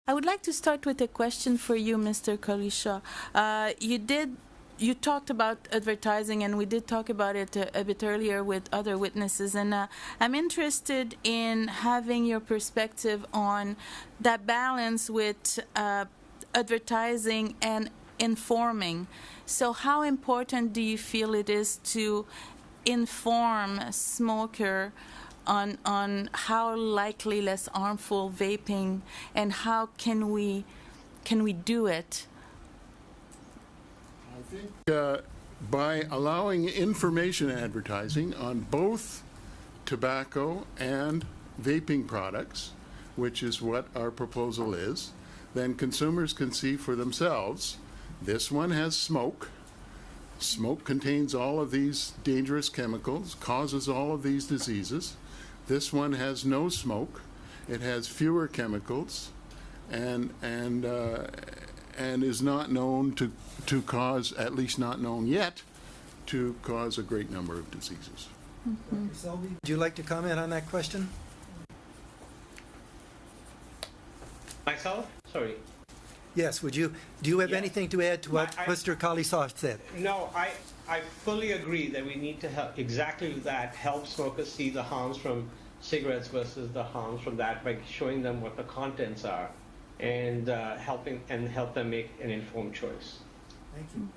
I would like to start with a question for you, Mr. Collishaw. You talked about advertising, and we did talk about it a bit earlier with other witnesses, and I'm interested in having your perspective on that balance with advertising and informing. So how important do you feel it is to inform a smoker on how likely less harmful vaping, and how can we do it? I think by allowing information advertising on both tobacco and vaping products, which is what our proposal is, then consumers can see for themselves, this one has smoke. Smoke contains all of these dangerous chemicals, causes all of these diseases. This one has no smoke. It has fewer chemicals, and is not known to cause, at least not known yet, to cause a great number of diseases. Mm-hmm. Dr. Selby, would you like to comment on that question? Myself? Sorry. Yes, would you? Do you have anything to add to what Mr. Collishaw said? No, I fully agree that we need to help exactly that, help smokers see the harms from cigarettes versus the harms from that by showing them what the contents are, and help them make an informed choice. Thank you.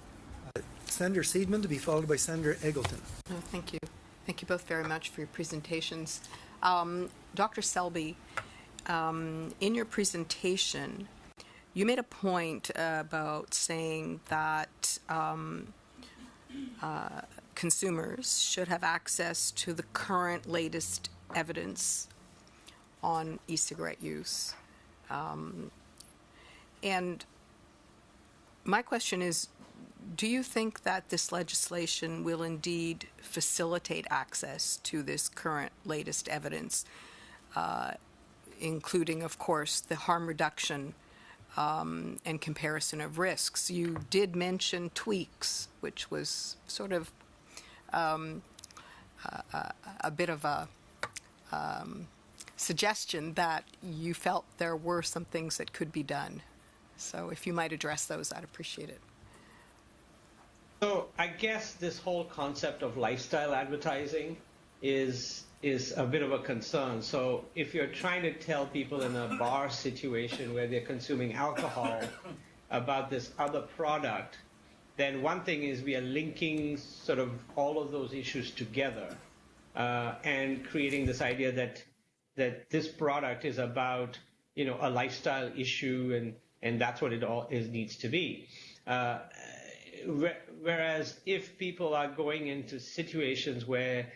Senator Seidman to be followed by Senator Eggleton. Oh, thank you. Thank you both very much for your presentations. Dr. Selby, in your presentation, you made a point about saying that consumers should have access to the current latest evidence on e-cigarette use. And my question is, do you think that this legislation will indeed facilitate access to this current latest evidence, including, of course, the harm reduction and comparison of risks? You did mention tweaks, which was sort of a bit of a suggestion that you felt there were some things that could be done. So if you might address those, I'd appreciate it. So I guess this whole concept of lifestyle advertising is a bit of a concern. So if you're trying to tell people in a bar situation where they're consuming alcohol about this other product, then one thing is we are linking sort of all of those issues together and creating this idea that this product is about, you know, a lifestyle issue, and that's what it all needs to be. Whereas if people are going into situations where,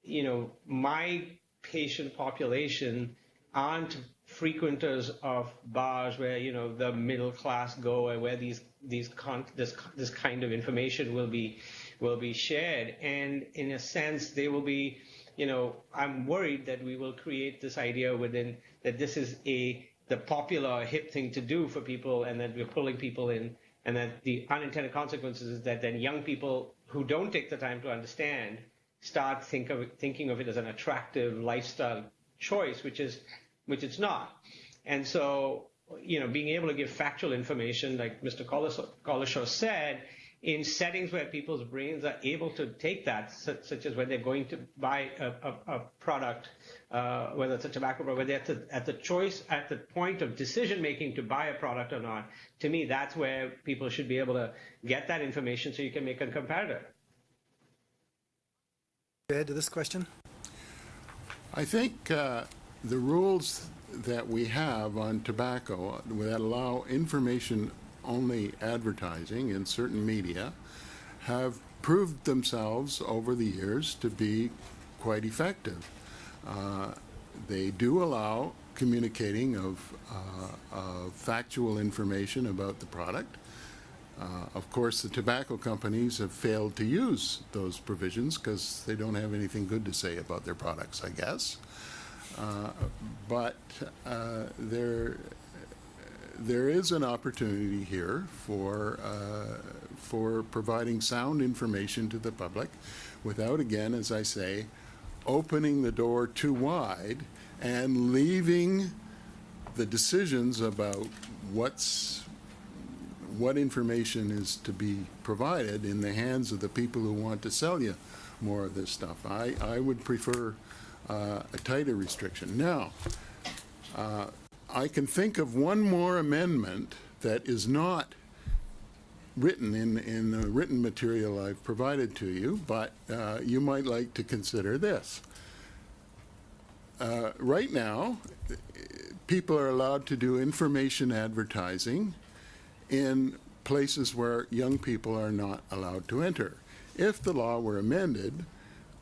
you know, my patient population aren't frequenters of bars where, you know, the middle class go, and where this kind of information will be shared, and in a sense they will be, you know, I'm worried that we will create this idea within that this is the popular hip thing to do for people, and that we're pulling people in, and that the unintended consequences is that then young people who don't take the time to understand start thinking of it as an attractive lifestyle choice, which it's not. And so, you know, being able to give factual information, like Mr. Collishaw said, in settings where people's brains are able to take that, such as when they're going to buy a product, whether it's a tobacco product, whether they're at the point of decision making to buy a product or not. To me, that's where people should be able to get that information so you can make a comparator. Add to this question? I think the rules that we have on tobacco that allow information-only advertising in certain media have proved themselves over the years to be quite effective. They do allow communicating of factual information about the product. Of course, the tobacco companies have failed to use those provisions because they don't have anything good to say about their products, I guess. But there is an opportunity here for providing sound information to the public without, again, as I say, opening the door too wide and leaving the decisions about what information is to be provided in the hands of the people who want to sell you more of this stuff. I would prefer a tighter restriction. Now, I can think of one more amendment that is not written in the written material I've provided to you, but you might like to consider this. Right now, people are allowed to do information advertising in places where young people are not allowed to enter. If the law were amended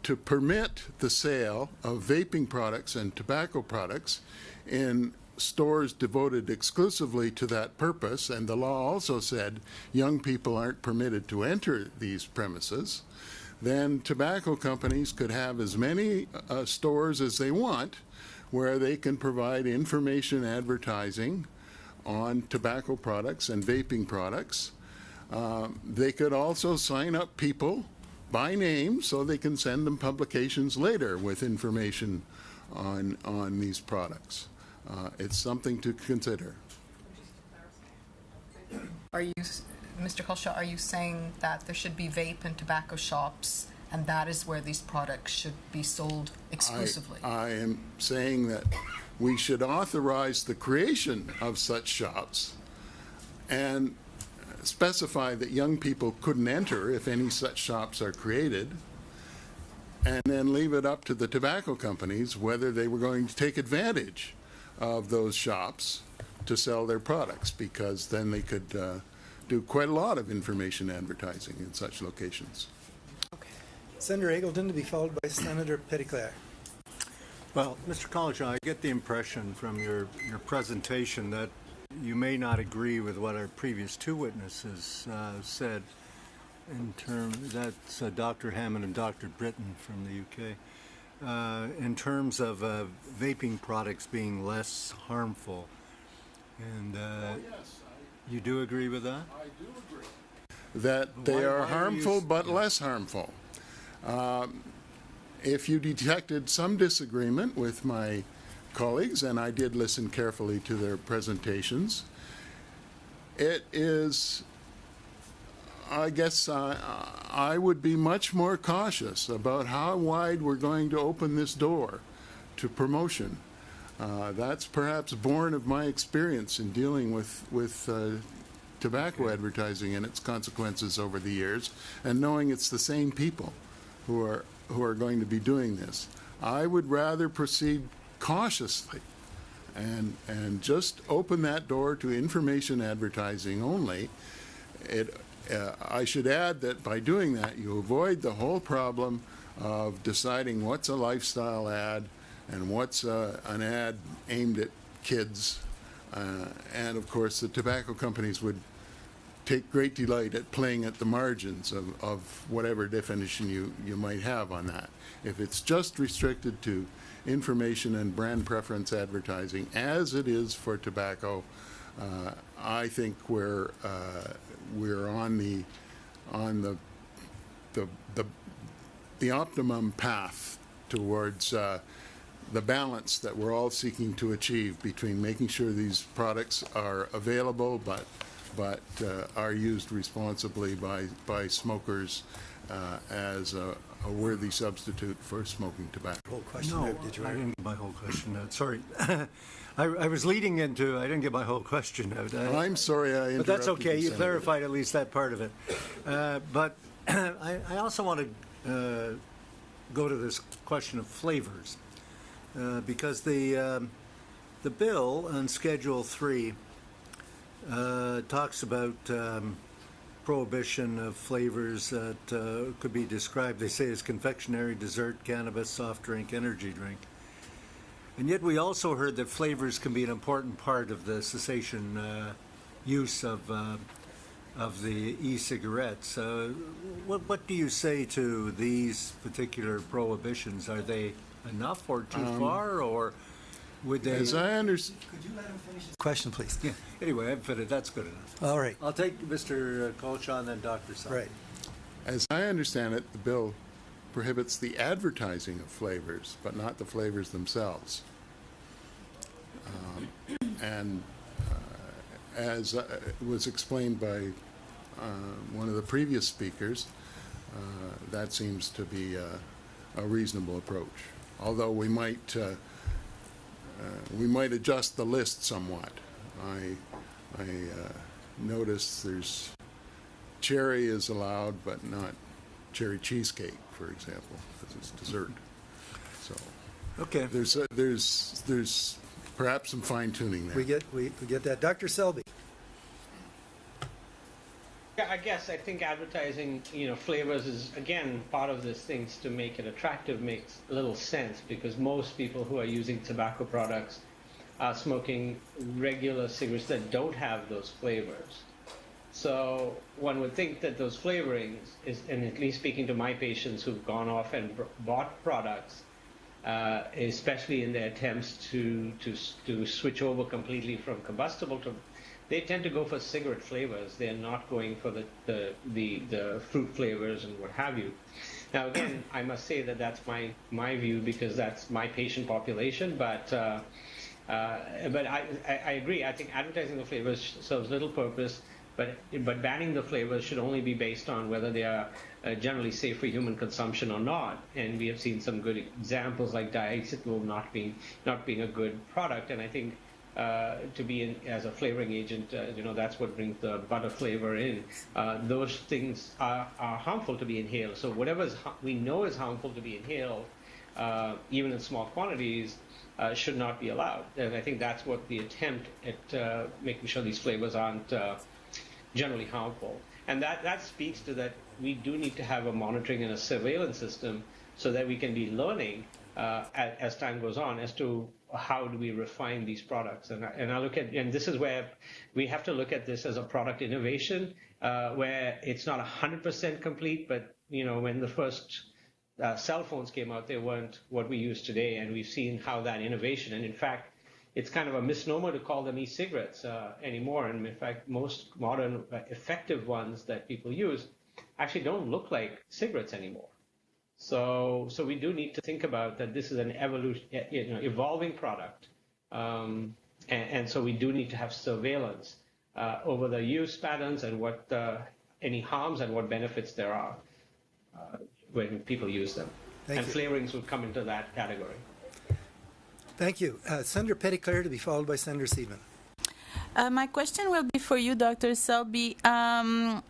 to permit the sale of vaping products and tobacco products in stores devoted exclusively to that purpose, and the law also said young people aren't permitted to enter these premises, then tobacco companies could have as many stores as they want where they can provide information advertising on tobacco products and vaping products. They could also sign up people by name so they can send them publications later with information on these products. It's something to consider. Are you, Mr. Collishaw, are you saying that there should be vape and tobacco shops, and that is where these products should be sold exclusively? I am saying that we should authorize the creation of such shops and specify that young people couldn't enter if any such shops are created, and then leave it up to the tobacco companies whether they were going to take advantage of those shops to sell their products, because then they could do quite a lot of information advertising in such locations. Okay. Senator Eagleton to be followed by Senator Petitclerc. Well, Mr. Collishaw, I get the impression from your presentation that you may not agree with what our previous two witnesses said. In terms, that's Dr. Hammond and Dr. Britton from the UK. In terms of vaping products being less harmful, and you do agree with that? I do agree that they are harmful but less harmful. If you detected some disagreement with my colleagues, and I did listen carefully to their presentations, it is, I guess I would be much more cautious about how wide we're going to open this door to promotion. That's perhaps born of my experience in dealing with tobacco advertising and its consequences over the years, and knowing it's the same people who are going to be doing this. I would rather proceed cautiously and just open that door to information advertising only. I should add that by doing that, you avoid the whole problem of deciding what's a lifestyle ad and what's an ad aimed at kids. And of course, the tobacco companies would take great delight at playing at the margins of whatever definition you might have on that. If it's just restricted to information and brand preference advertising, as it is for tobacco, I think we're on the optimum path towards the balance that we're all seeking to achieve between making sure these products are available but are used responsibly by smokers as a worthy substitute for smoking tobacco. Whole question. No, Did you I want didn't get my whole question out. Sorry. I was leading into, I didn't get my whole question out. I'm sorry I interrupted. But that's okay. You Senator. clarified at least that part of it. But I also want to go to this question of flavors, because the bill on Schedule 3 talks about prohibition of flavors that could be described, they say, as confectionery, dessert, cannabis, soft drink, energy drink. And yet we also heard that flavors can be an important part of the cessation use of the e-cigarettes. What do you say to these particular prohibitions? Are they enough or too far, or would they? As I understand. Could you let him finish his question, please? Yeah. Anyway, I'm fitted. That's good enough. All right. I'll take Mr. Collishaw and then Dr. Selby. Right. As I understand it, the bill prohibits the advertising of flavors, but not the flavors themselves. And as was explained by one of the previous speakers, that seems to be a reasonable approach. Although we might adjust the list somewhat. I notice there's cherry is allowed, but not cherry cheesecake, for example, because it's dessert. So Okay. there's perhaps some fine tuning there. We get that. Dr. Selby. Yeah, I think advertising, flavors is, again, part of this thing to make it attractive makes a little sense, because most people who are using tobacco products are smoking regular cigarettes that don't have those flavors. So one would think that those flavorings is, and at least speaking to my patients who've gone off and bought products, especially in their attempts to switch over completely from combustible to, they tend to go for cigarette flavors. They're not going for the fruit flavors and what have you. Now, again, I must say that that's my view, because that's my patient population. But I agree. I think advertising the flavors serves little purpose. But banning the flavors should only be based on whether they are generally safe for human consumption or not. And we have seen some good examples, like diacetyl not being a good product. And I think to be as a flavoring agent, that's what brings the butter flavor in. Those things are harmful to be inhaled. So whatever we know is harmful to be inhaled, even in small quantities, should not be allowed. And I think that's what the attempt at making sure these flavors aren't generally harmful. And that speaks to that we do need to have a monitoring and a surveillance system, so that we can be learning as time goes on as to how do we refine these products. And I look at, and this is where we have to look at this as a product innovation, where it's not 100% complete, but when the first cell phones came out, they weren't what we use today, and we've seen how that innovation, and in fact, it's kind of a misnomer to call them e-cigarettes anymore. And in fact, most modern effective ones that people use actually don't look like cigarettes anymore. So we do need to think about that this is an evolving product. And so we do need to have surveillance over the use patterns and what any harms and what benefits there are when people use them. Thank you. Flavorings would come into that category. Thank you. Senator Petitclerc, to be followed by Senator Seidman. My question will be for you, Dr. Selby. I'm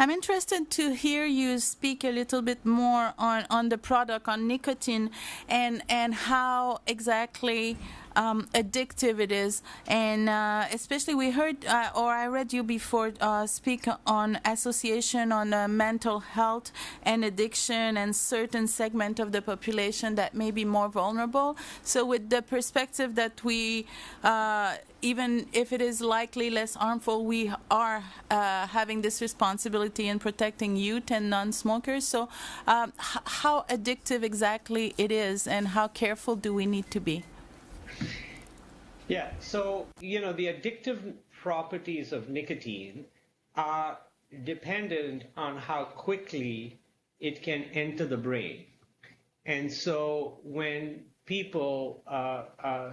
interested to hear you speak a little bit more on the product, on nicotine, and how exactly addictive it is. And especially we heard, or I read you before speak on association on mental health and addiction and certain segment of the population that may be more vulnerable. So with the perspective that we, even if it is likely less harmful, we are having this responsibility in protecting youth and non-smokers. So how addictive exactly it is, and how careful do we need to be? Yeah, so, the addictive properties of nicotine are dependent on how quickly it can enter the brain. And so when people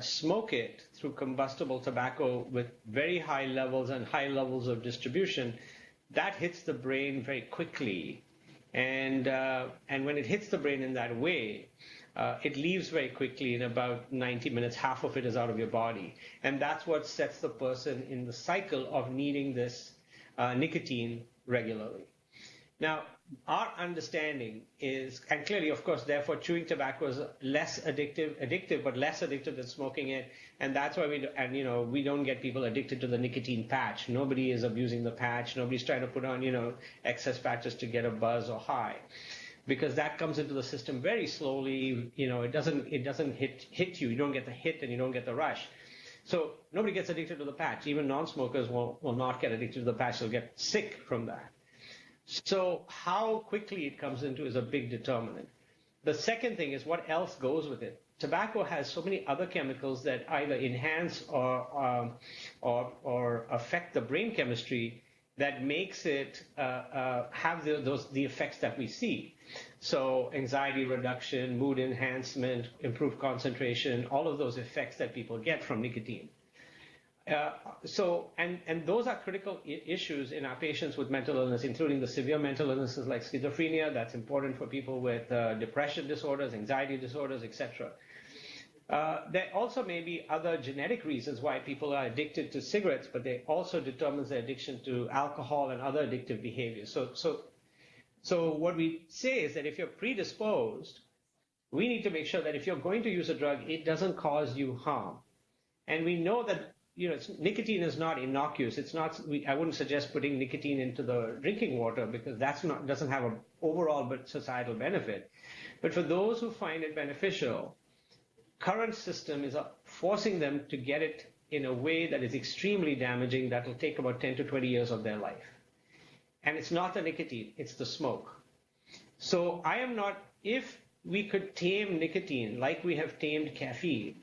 smoke it through combustible tobacco with very high levels and high levels of distribution, that hits the brain very quickly. And when it hits the brain in that way, it leaves very quickly. In about 90 minutes, half of it is out of your body. And that's what sets the person in the cycle of needing this nicotine regularly. Now, our understanding is, and clearly, of course, therefore, chewing tobacco is less addictive, but less addictive than smoking it. And that's why we don't get people addicted to the nicotine patch. Nobody is abusing the patch. Nobody's trying to put on, excess patches to get a buzz or high. Because that comes into the system very slowly. It doesn't hit you. You don't get the hit and you don't get the rush. So nobody gets addicted to the patch. Even non-smokers will not get addicted to the patch. They'll get sick from that. So how quickly it comes into is a big determinant. The second thing is what else goes with it. Tobacco has so many other chemicals that either enhance or affect the brain chemistry that makes it have the effects that we see. So anxiety reduction, mood enhancement, improved concentration, all of those effects that people get from nicotine. And those are critical issues in our patients with mental illness, including the severe mental illnesses like schizophrenia. That's important for people with depression disorders, anxiety disorders, etc. There also may be other genetic reasons why people are addicted to cigarettes, but they also determines their addiction to alcohol and other addictive behaviors. So what we say is that if you're predisposed, we need to make sure that if you're going to use a drug, it doesn't cause you harm. And we know that nicotine is not innocuous. It's not. I wouldn't suggest putting nicotine into the drinking water because doesn't have an overall societal benefit. But for those who find it beneficial, current system is forcing them to get it in a way that is extremely damaging. That will take about 10 to 20 years of their life. And it's not the nicotine; it's the smoke. So I am not. If we could tame nicotine like we have tamed caffeine,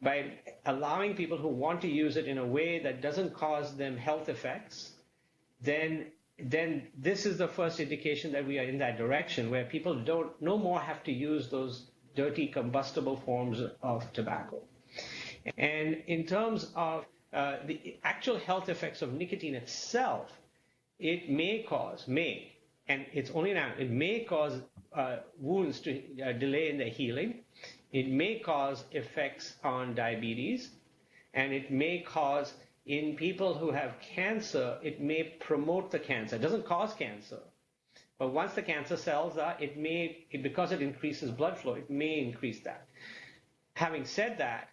by allowing people who want to use it in a way that doesn't cause them health effects, then this is the first indication that we are in that direction, where people don't no more have to use those dirty combustible forms of tobacco. And in terms of the actual health effects of nicotine itself, it may cause, and it's only now, it may cause wounds to delay in their healing. It may cause effects on diabetes, and it may cause, in people who have cancer, it may promote the cancer. It doesn't cause cancer, but once the cancer cells are, because it increases blood flow, it may increase that. Having said that,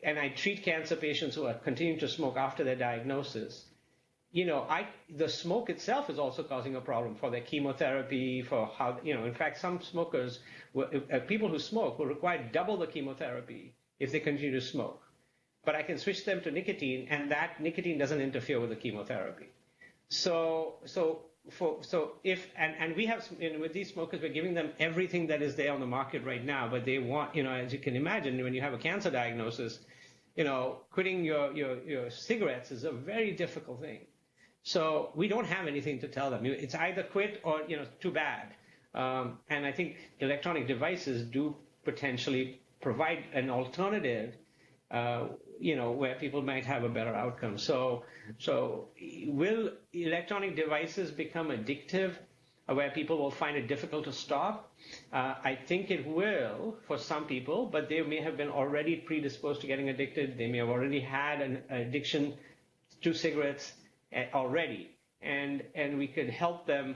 and I treat cancer patients who are continuing to smoke after their diagnosis, the smoke itself is also causing a problem for their chemotherapy, for how, in fact, some smokers, people who smoke will require double the chemotherapy if they continue to smoke. But I can switch them to nicotine, and that nicotine doesn't interfere with the chemotherapy. So we have, with these smokers, we're giving them everything that is there on the market right now, but they want, as you can imagine, when you have a cancer diagnosis, quitting your cigarettes is a very difficult thing. So we don't have anything to tell them. It's either quit or, too bad. And I think electronic devices do potentially provide an alternative, where people might have a better outcome. So will electronic devices become addictive, where people will find it difficult to stop? I think it will for some people, but they may have been already predisposed to getting addicted. They may have already had an addiction to cigarettes already, and we could help them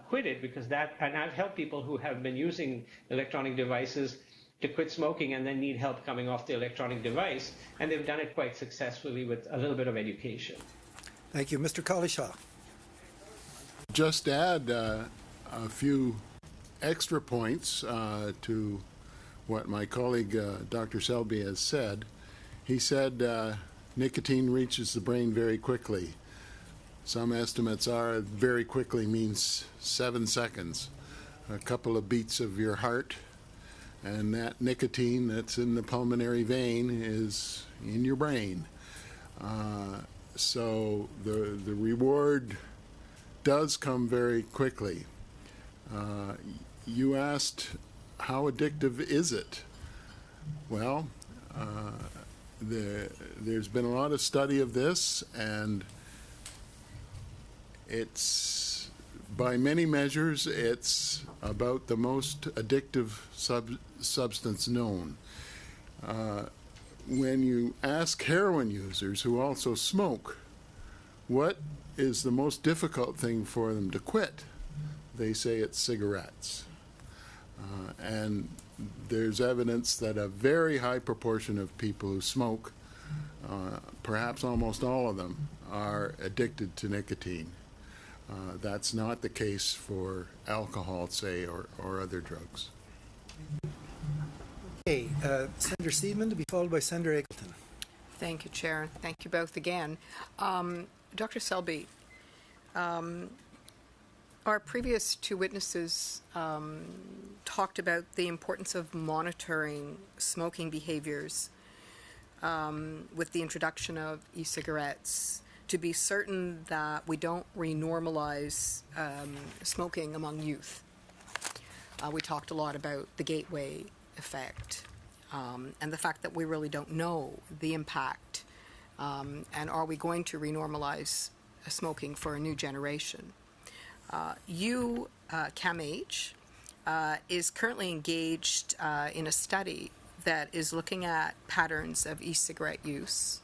quit it, because and I've helped people who have been using electronic devices to quit smoking and then need help coming off the electronic device, and they've done it quite successfully with a little bit of education. Thank you. Mr. Collishaw. Just add a few extra points to what my colleague Dr. Selby has said. He said nicotine reaches the brain very quickly. Some estimates are very quickly means 7 seconds, a couple of beats of your heart, and that nicotine that's in the pulmonary vein is in your brain. So the reward does come very quickly. You asked, how addictive is it? Well, there's been a lot of study of this, and it's, by many measures, it's about the most addictive substance known. When you ask heroin users who also smoke, what is the most difficult thing for them to quit, they say it's cigarettes. And there's evidence that a very high proportion of people who smoke, perhaps almost all of them, are addicted to nicotine. That's not the case for alcohol, say, or other drugs. Okay, Senator Seidman to be followed by Senator Eggleton. Thank you, Chair. Thank you both again. Dr. Selby, our previous two witnesses talked about the importance of monitoring smoking behaviors with the introduction of e-cigarettes, to be certain that we don't renormalize smoking among youth. We talked a lot about the gateway effect and the fact that we really don't know the impact And are we going to renormalize smoking for a new generation? CAMH, is currently engaged in a study that is looking at patterns of e-cigarette use.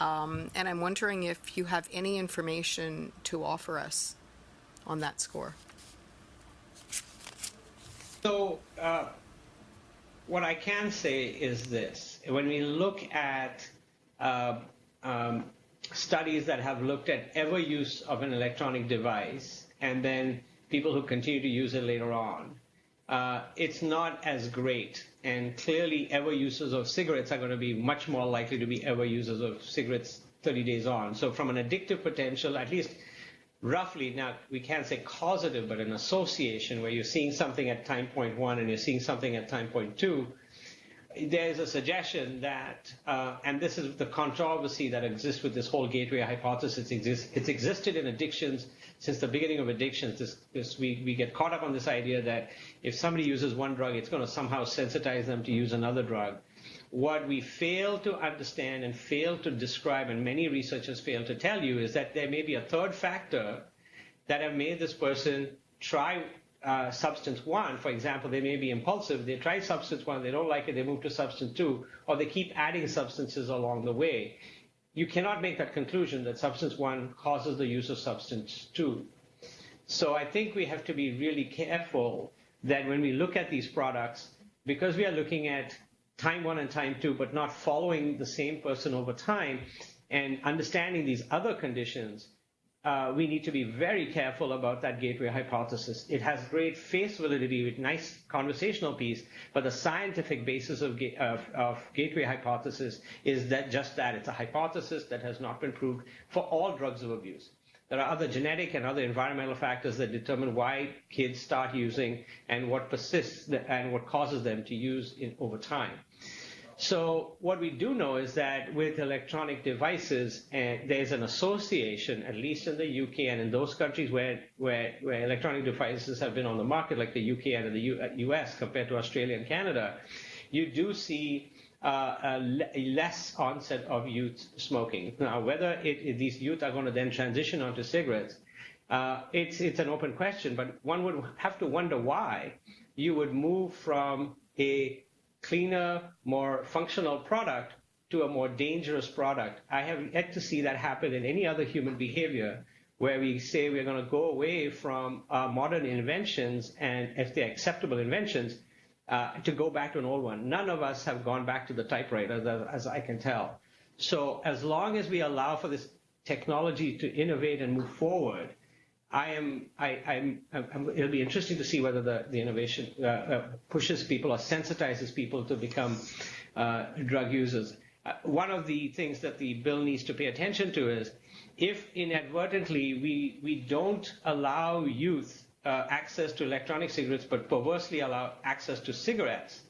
And I'm wondering if you have any information to offer us on that score. So what I can say is this. When we look at studies that have looked at ever use of an electronic device and then people who continue to use it later on, it's not as great. And clearly ever users of cigarettes are going to be much more likely to be ever users of cigarettes 30 days on. So from an addictive potential, at least roughly, now we can't say causative, but an association where you're seeing something at time point 1 and you're seeing something at time point 2, there's a suggestion that, and this is the controversy that exists with this whole gateway hypothesis. It's existed in addictions since the beginning of addictions. We get caught up on this idea that if somebody uses one drug, it's going to somehow sensitize them to use another drug. What we fail to understand and fail to describe, and many researchers fail to tell you, is that there may be a third factor that have made this person try substance 1. For example, they may be impulsive. They try substance 1, they don't like it, they move to substance 2, or they keep adding substances along the way. You cannot make that conclusion that substance 1 causes the use of substance 2. So I think we have to be really careful that when we look at these products, because we are looking at time 1 and time 2, but not following the same person over time and understanding these other conditions, we need to be very careful about that gateway hypothesis. It has great face validity with nice conversational piece, but the scientific basis of gateway hypothesis is that just that. It's a hypothesis that has not been proved for all drugs of abuse. There are other genetic and other environmental factors that determine why kids start using and what persists and what causes them to use over time. So what we do know is that with electronic devices, there's an association, at least in the UK and in those countries where electronic devices have been on the market, like the UK and the US compared to Australia and Canada, you do see a less onset of youth smoking. Now, whether these youth are going to then transition onto cigarettes, it's an open question, but one would have to wonder why you would move from a cleaner, more functional product to a more dangerous product. I have yet to see that happen in any other human behavior where we say we're going to go away from modern inventions, and if they're acceptable inventions, to go back to an old one. None of us have gone back to the typewriter, as I can tell. So as long as we allow for this technology to innovate and move forward, it'll be interesting to see whether the innovation pushes people or sensitizes people to become drug users. One of the things that the bill needs to pay attention to is if inadvertently we don't allow youth access to electronic cigarettes but perversely allow access to cigarettes,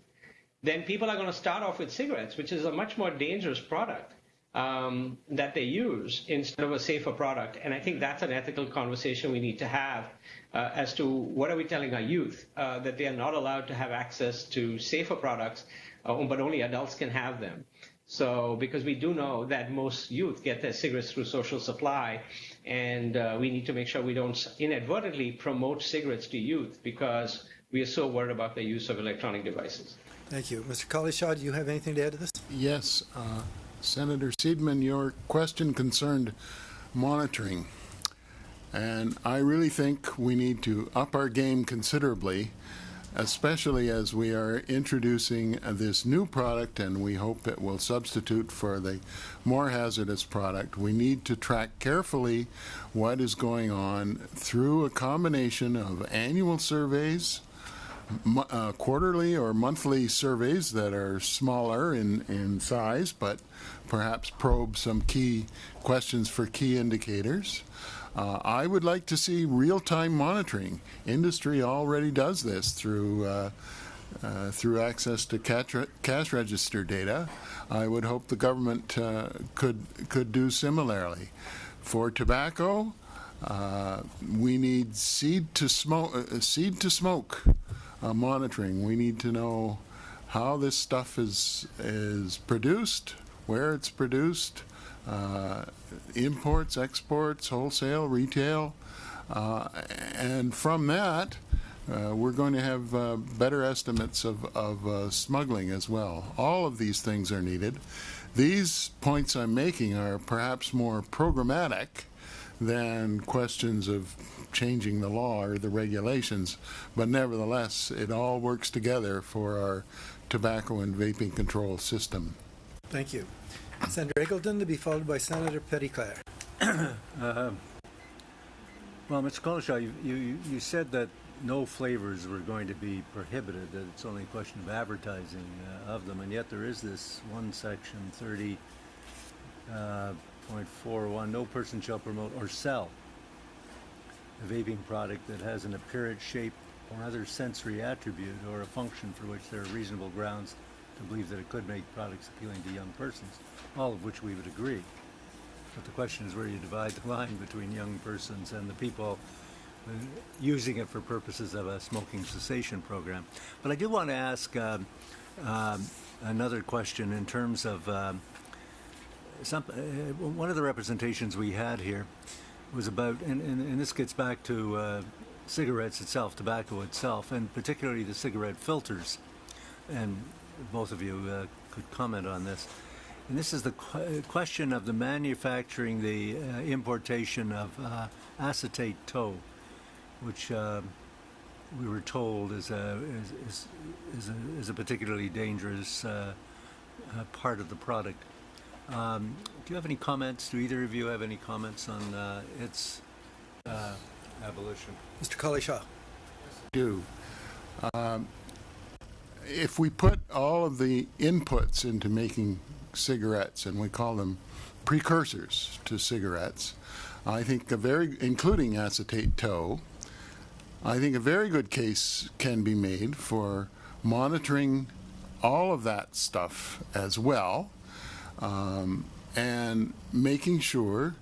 then people are going to start off with cigarettes, which is a much more dangerous product that they use instead of a safer product. And I think that's an ethical conversation we need to have as to what are we telling our youth, that they are not allowed to have access to safer products, but only adults can have them. So because we do know that most youth get their cigarettes through social supply, and we need to make sure we don't inadvertently promote cigarettes to youth because we are so worried about the use of electronic devices. Thank you. Mr. Collishaw, do you have anything to add to this? Yes. Senator Seidman, your question concerned monitoring. And I really think we need to up our game considerably, especially as we are introducing this new product, and we hope it will substitute for the more hazardous product. We need to track carefully what is going on through a combination of annual surveys, quarterly or monthly surveys that are smaller in size, but perhaps probe some key questions for key indicators. I would like to see real-time monitoring. Industry already does this through access to cash register data. I would hope the government could do similarly. For tobacco, we need seed to smoke monitoring. We need to know how this stuff is produced, where it's produced, imports, exports, wholesale, retail, and from that, we're going to have better estimates of smuggling as well. All of these things are needed. These points I'm making are perhaps more programmatic than questions of changing the law or the regulations, but nevertheless, it all works together for our tobacco and vaping control system. Thank you. Senator Eggleton to be followed by Senator Petitclerc. Well, Mr. Collishaw, you said that no flavors were going to be prohibited, that it's only a question of advertising of them, and yet there is this one section, 30.41, no person shall promote or sell a vaping product that has an appearance, shape, or other sensory attribute or a function for which there are reasonable grounds to believe that it could make products appealing to young persons, all of which we would agree. But the question is where you divide the line between young persons and the people using it for purposes of a smoking cessation program. But I do want to ask another question in terms of one of the representations we had here was about, and this gets back to cigarettes itself, tobacco itself, and particularly the cigarette filters. And both of you could comment on this. And this is the question of the manufacturing, the importation of acetate tow, which we were told is a particularly dangerous part of the product. Do you have any comments? Do either of you have any comments on its abolition? Mr. Collishaw. Do. If we put all of the inputs into making cigarettes, and we call them precursors to cigarettes, I think including acetate tow, I think a very good case can be made for monitoring all of that stuff as well, and making sure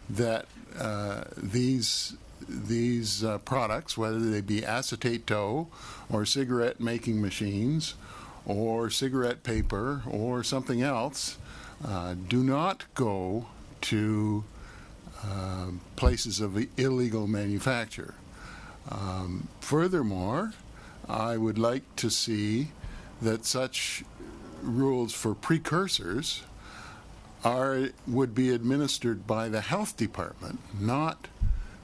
that these products, whether they be acetate tow or cigarette making machines or cigarette paper or something else, do not go to places of illegal manufacture. Furthermore, I would like to see that such rules for precursors would be administered by the health department, not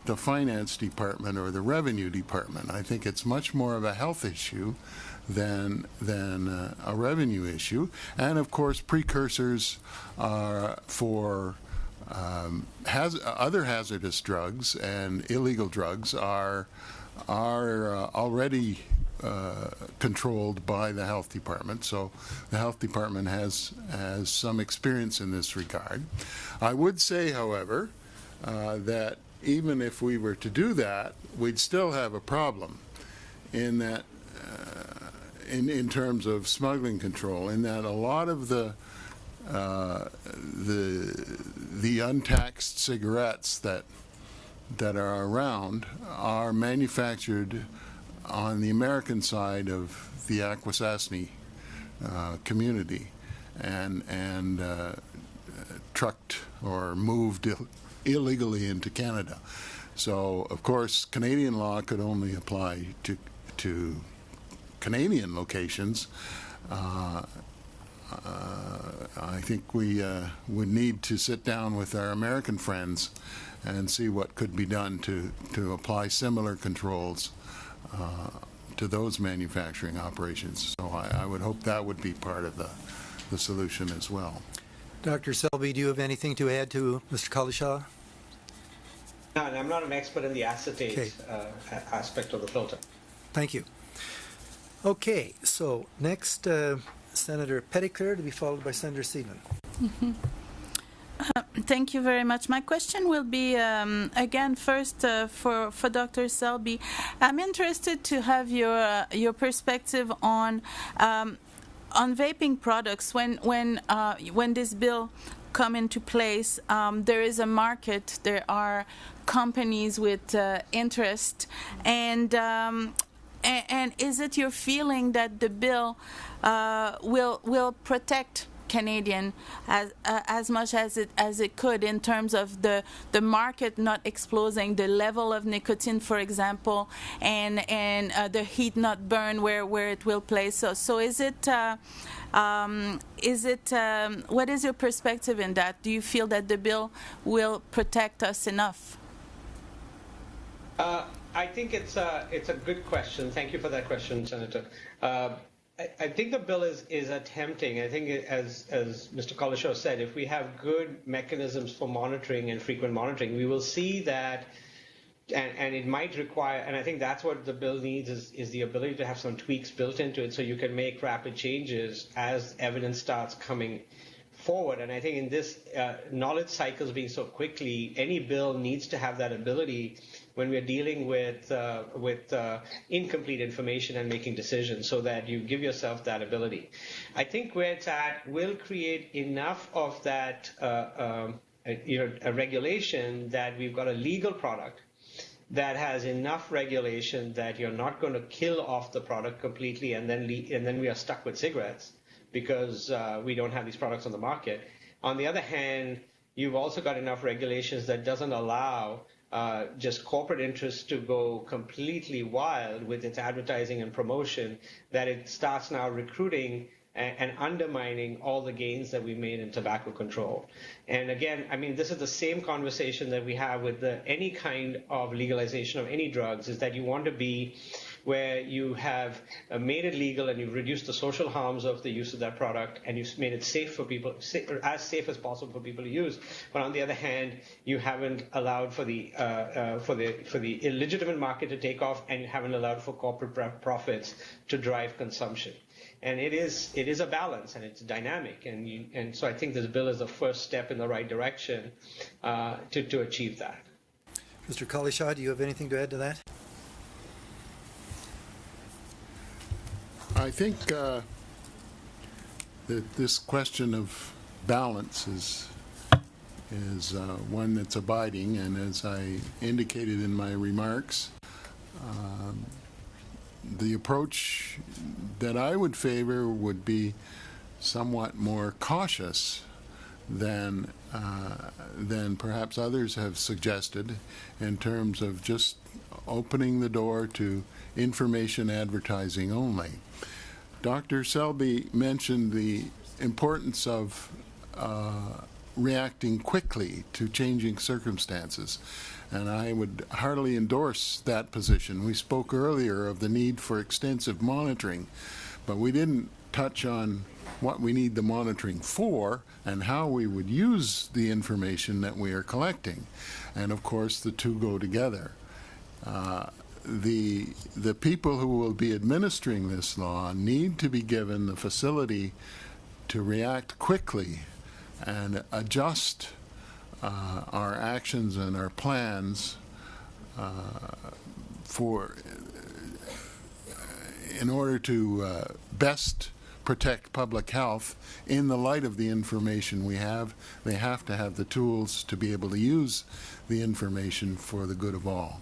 the finance department or the revenue department. I think it's much more of a health issue than a revenue issue. And of course, precursors are for other hazardous drugs and illegal drugs are already controlled by the health department. So the health department has some experience in this regard. I would say, however, that even if we were to do that, we'd still have a problem in that, in terms of smuggling control, in that a lot of the untaxed cigarettes that are around are manufactured on the American side of the Akwesasne community and trucked or moved illegally into Canada. So, of course, Canadian law could only apply to Canadian locations. I think we would need to sit down with our American friends and see what could be done to apply similar controls to those manufacturing operations. So I would hope that would be part of the solution as well. Dr. Selby, do you have anything to add to Mr. Collishaw? No, I'm not an expert in the acetate aspect of the filter. Thank you. Okay, so next, Senator Petitclerc to be followed by Senator Seaman. Mm-hmm. Thank you very much. My question will be, again, first for Dr. Selby. I'm interested to have your perspective on vaping products. When this bill come into place, there is a market. There are companies with interest, and is it your feeling that the bill will protect Canadian as much as it could in terms of the market not exploding, the level of nicotine, for example, and the heat not burn where it will play. So is it what is your perspective in that? Do you feel that the bill will protect us enough? I think it's a good question. Thank you for that question, Senator. I think the bill is attempting. I think as Mr. Collishaw said, if we have good mechanisms for monitoring and frequent monitoring, we will see that, and it might require, and I think that's what the bill needs is the ability to have some tweaks built into it so you can make rapid changes as evidence starts coming forward. And I think in this knowledge cycles being so quickly, any bill needs to have that ability when we're dealing with incomplete information and making decisions, so that you give yourself that ability. I think where it's at will create enough of that a regulation that we've got a legal product that has enough regulation that you're not going to kill off the product completely and then we are stuck with cigarettes because we don't have these products on the market. On the other hand, you've also got enough regulations that doesn't allow just corporate interests to go completely wild with its advertising and promotion, that it starts now recruiting and undermining all the gains that we made in tobacco control. And again, I mean, this is the same conversation that we have with any kind of legalization of any drugs, is that you want to be where you have made it legal and you've reduced the social harms of the use of that product, and you've made it safe for people, as safe as possible for people to use. But on the other hand, you haven't allowed for the illegitimate market to take off, and you haven't allowed for corporate profits to drive consumption. And it is a balance, and it's dynamic, and so I think this bill is the first step in the right direction to achieve that. Mr. Collishaw, do you have anything to add to that? I think that this question of balance is one that's abiding, and as I indicated in my remarks, the approach that I would favor would be somewhat more cautious than perhaps others have suggested, in terms of just opening the door to information advertising only. Dr. Selby mentioned the importance of reacting quickly to changing circumstances, and I would heartily endorse that position. We spoke earlier of the need for extensive monitoring, but we didn't touch on what we need the monitoring for and how we would use the information that we are collecting. And of course, the two go together. The people who will be administering this law need to be given the facility to react quickly and adjust our actions and our plans in order to best protect public health in the light of the information we have. They have to have the tools to be able to use the information for the good of all.